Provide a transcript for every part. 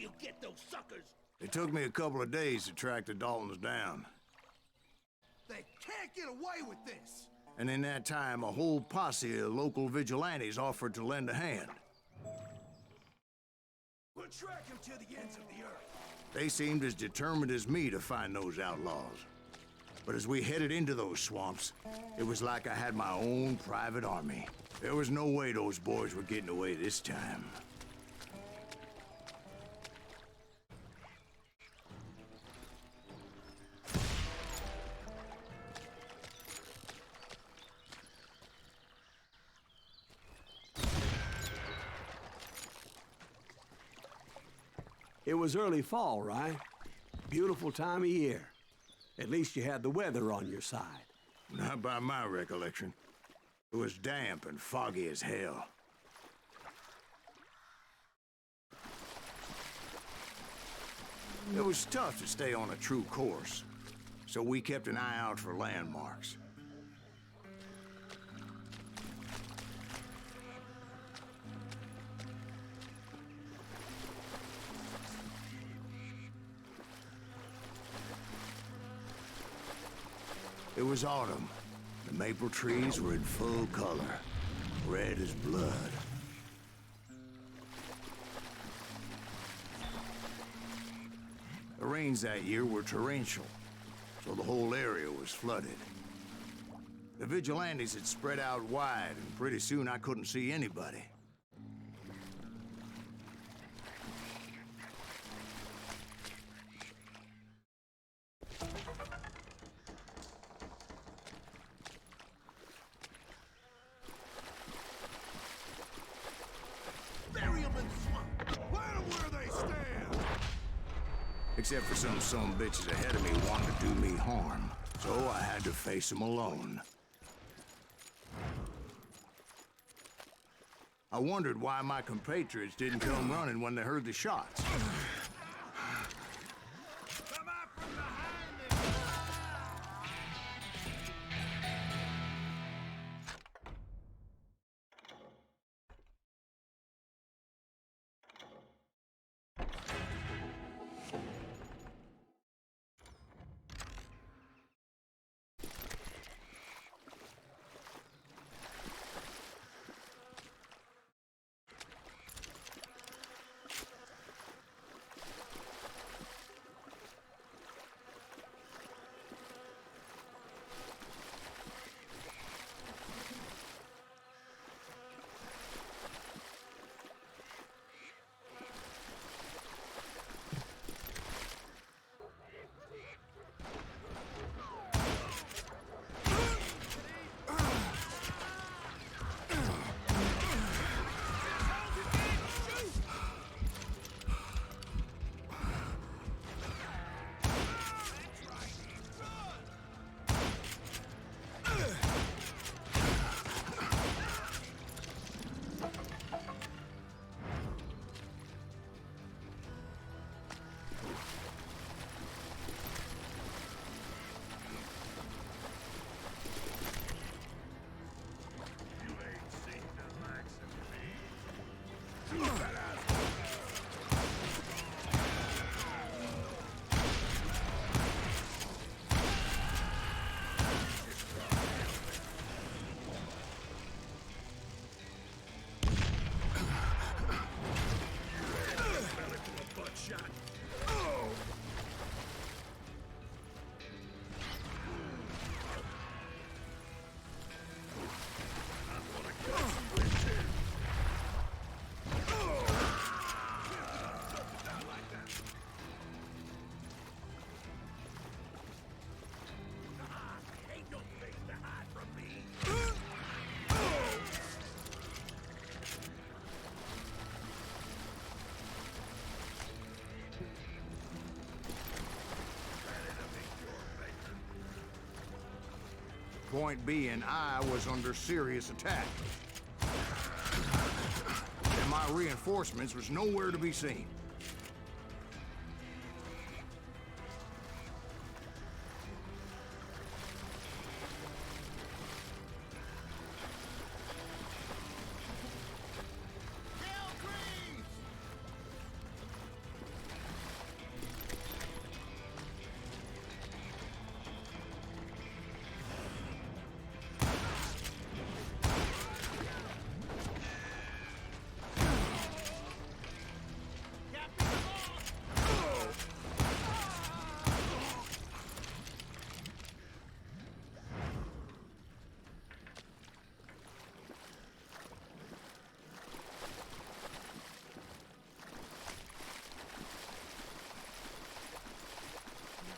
you get those suckers? It took me a couple of days to track the Daltons down. They can't get away with this! And in that time, a whole posse of local vigilantes offered to lend a hand. We'll track them to the ends of the earth. They seemed as determined as me to find those outlaws. But as we headed into those swamps, it was like I had my own private army. There was no way those boys were getting away this time. It was early fall, right? Beautiful time of year. At least you had the weather on your side. Not by my recollection. It was damp and foggy as hell. It was tough to stay on a true course, so we kept an eye out for landmarks. It was autumn. The maple trees were in full color, red as blood. The rains that year were torrential, so the whole area was flooded. The vigilantes had spread out wide, and pretty soon I couldn't see anybody. Except for some bitches ahead of me wanting to do me harm. So I had to face them alone. I wondered why my compatriots didn't come running when they heard the shots. Come out from behind them! Point being, I was under serious attack. And my reinforcements was nowhere to be seen.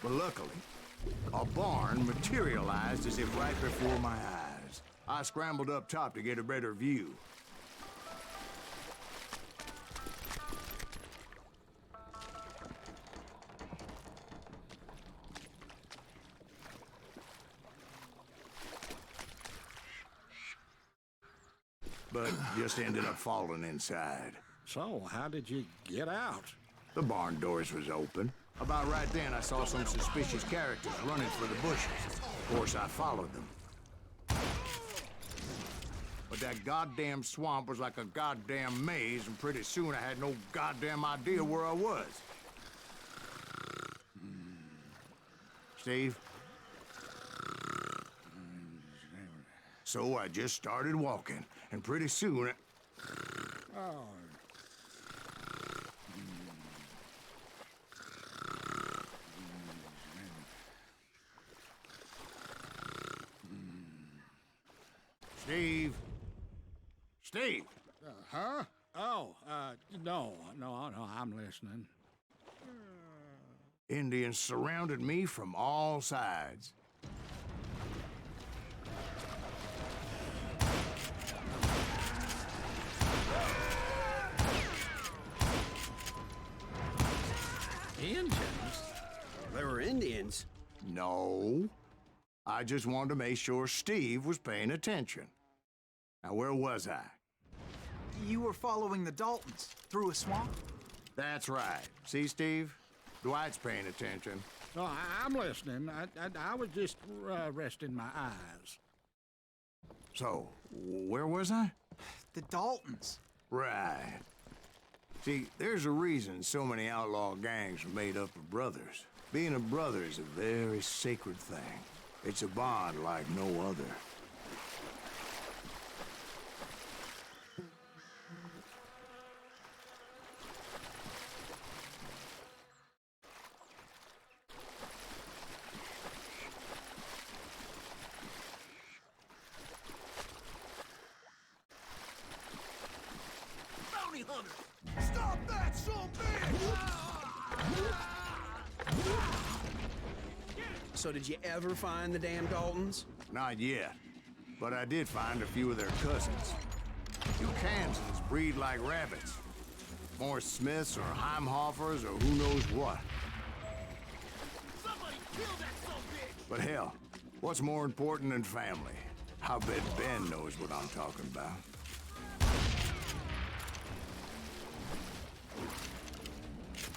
But luckily, a barn materialized as if right before my eyes. I scrambled up top to get a better view. But just ended up falling inside. So, how did you get out? The barn doors was open. About right then, I saw some suspicious characters running for the bushes. Of course, I followed them. But that goddamn swamp was like a goddamn maze, and pretty soon I had no goddamn idea where I was. Steve? So I just started walking, and pretty soon... Oh. Steve? Steve! Huh? Oh, no, I'm listening. Indians surrounded me from all sides. Indians? There were Indians. No. I just wanted to make sure Steve was paying attention. Now, where was I? You were following the Daltons through a swamp? That's right. See, Steve? Dwight's paying attention. No, I'm listening. I was just resting my eyes. So, where was I? The Daltons. Right. See, there's a reason so many outlaw gangs are made up of brothers. Being a brother is a very sacred thing. It's a bond like no other. Bounty hunter! Stop that, so So did you ever find the damn Daltons? Not yet. But I did find a few of their cousins. You Kansans breed like rabbits. More Smiths or Heimhoffers or who knows what. Somebody kill that son of a bitch! But hell, what's more important than family? I bet Ben knows what I'm talking about.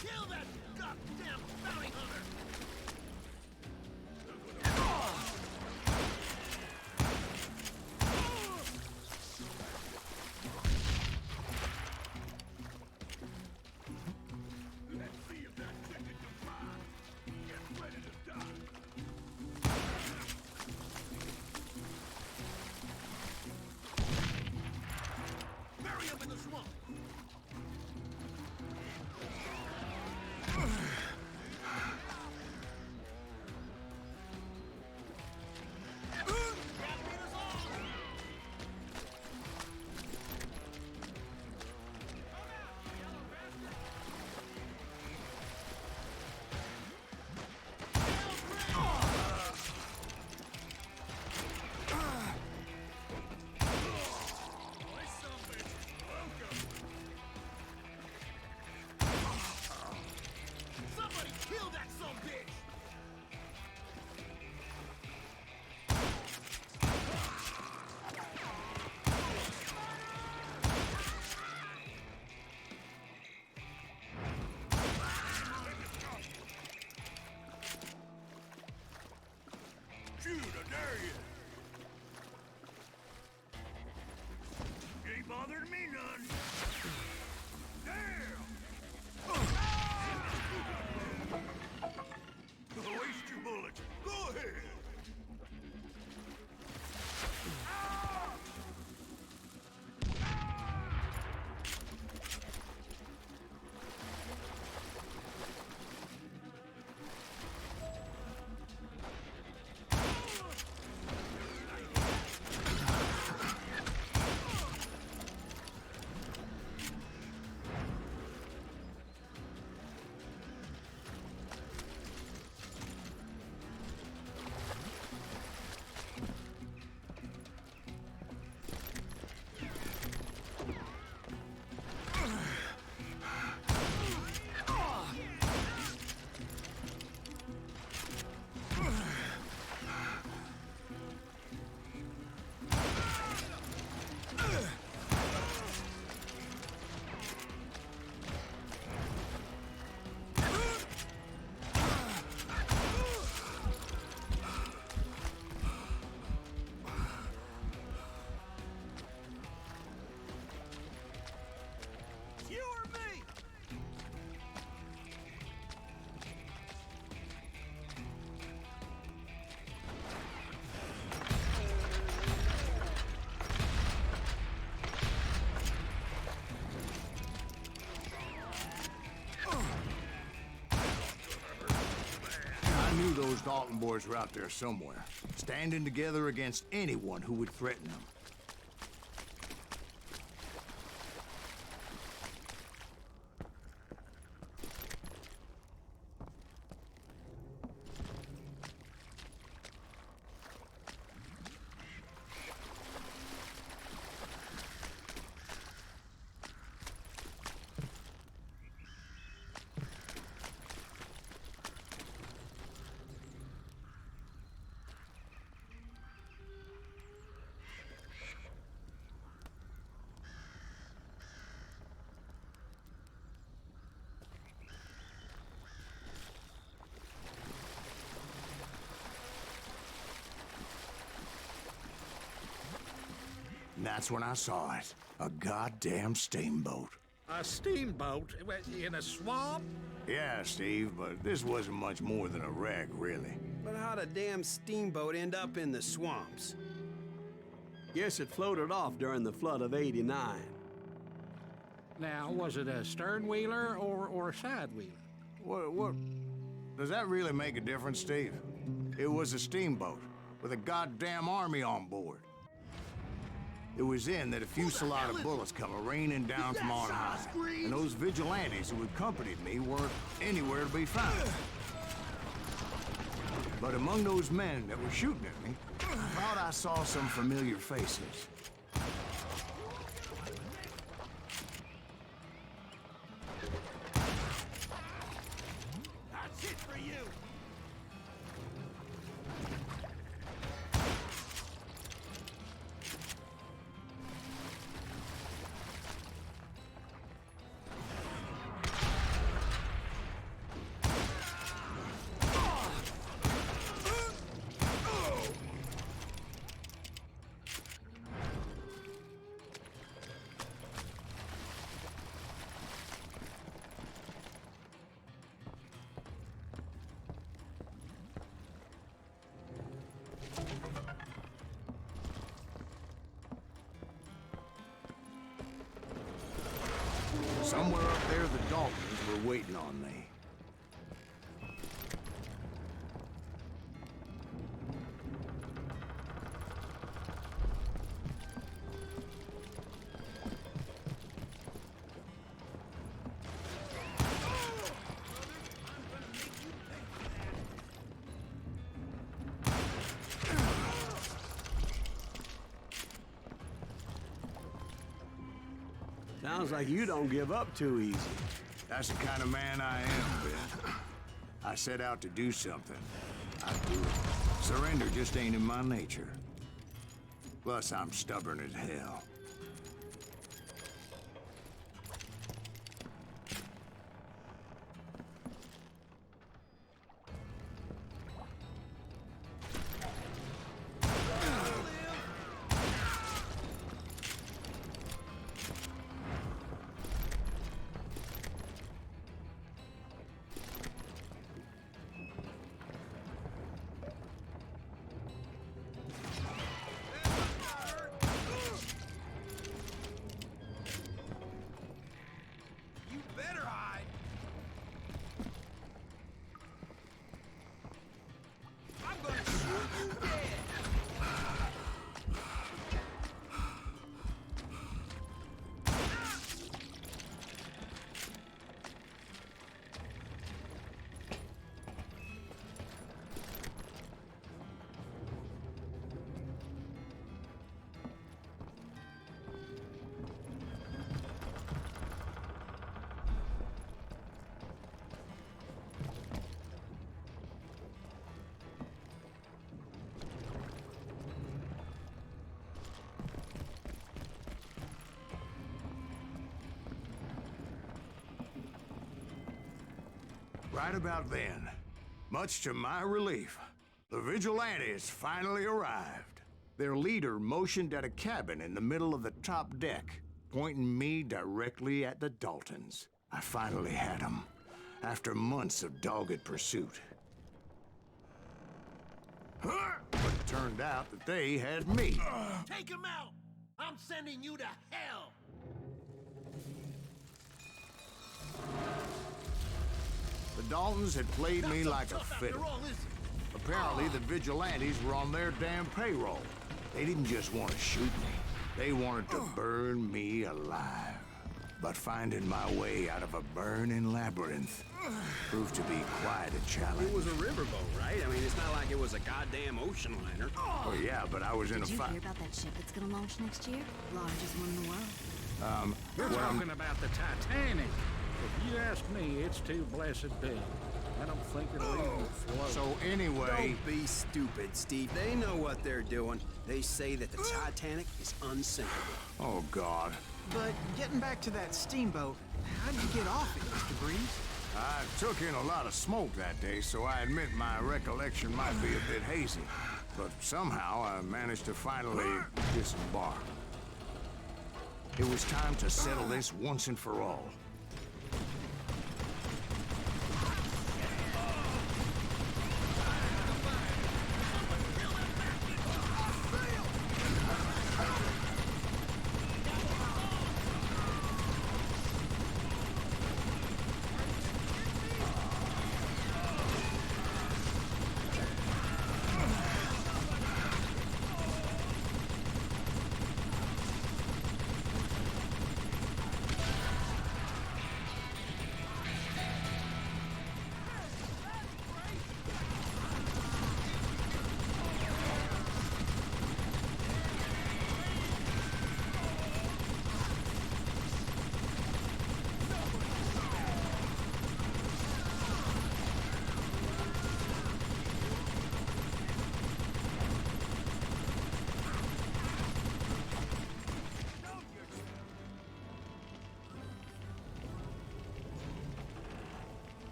Kill that goddamn bounty hunter! Let's see if that chicken can fly. Get ready to die. those Dalton boys were out there somewhere, standing together against anyone who would threaten them. And that's when I saw it. A goddamn steamboat. A steamboat in a swamp? Yeah, Steve, but this wasn't much more than a wreck, really. But how'd a damn steamboat end up in the swamps? Guess it floated off during the flood of '89. Now, was it a stern wheeler or a side wheeler? What? Does that really make a difference, Steve? It was a steamboat with a goddamn army on board. It was then that a fusillade of bullets come raining down from on high, and those vigilantes who accompanied me weren't anywhere to be found. But among those men that were shooting at me, I thought I saw some familiar faces. That's it for you! Somewhere up there, the Daltons were waiting on me. Sounds like you don't give up too easy. That's the kind of man I am, Ben. I set out to do something. I do it. Surrender just ain't in my nature. Plus, I'm stubborn as hell. Right about then, much to my relief, the vigilantes finally arrived. Their leader motioned at a cabin in the middle of the top deck, pointing me directly at the Daltons. I finally had them, after months of dogged pursuit. But it turned out that they had me. Take him out! I'm sending you to hell! The Daltons had played me Not so like a tough after fiddle. all, is it? Apparently, the vigilantes were on their damn payroll. They didn't just want to shoot me. They wanted to burn me alive. But finding my way out of a burning labyrinth proved to be quite a challenge. It was a riverboat, right? I mean, it's not like it was a goddamn ocean liner. Oh, yeah, but I was in a Did you fight. hear about that ship that's gonna launch next year? Largest one in the world. You're well, talking about the Titanic. If you ask me, it's too blessed big. I don't think it'll even float. So anyway, Don't be stupid, Steve. They know what they're doing. They say that the Titanic is unsinkable. oh, God. But getting back to that steamboat, how'd you get off it, Mr. Breeze? I took in a lot of smoke that day, so I admit my recollection might be a bit hazy. But somehow I managed to finally disembark. It was time to settle this once and for all.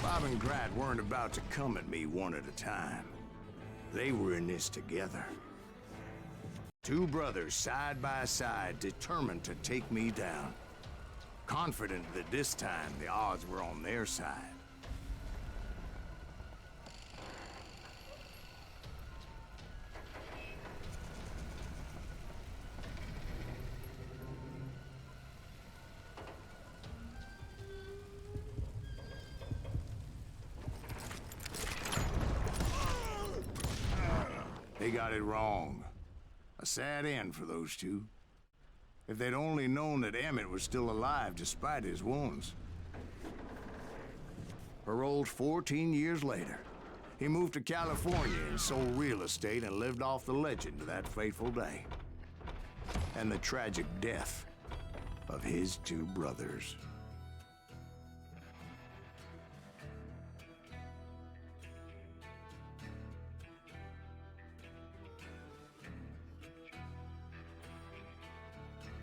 Bob and Grad weren't about to come at me one at a time. They were in this together. Two brothers side by side, determined to take me down. Confident that this time the odds were on their side. They got it wrong. A sad end for those two. If they'd only known that Emmett was still alive despite his wounds. Paroled 14 years later, he moved to California and sold real estate and lived off the legend of that fateful day. And the tragic death of his two brothers.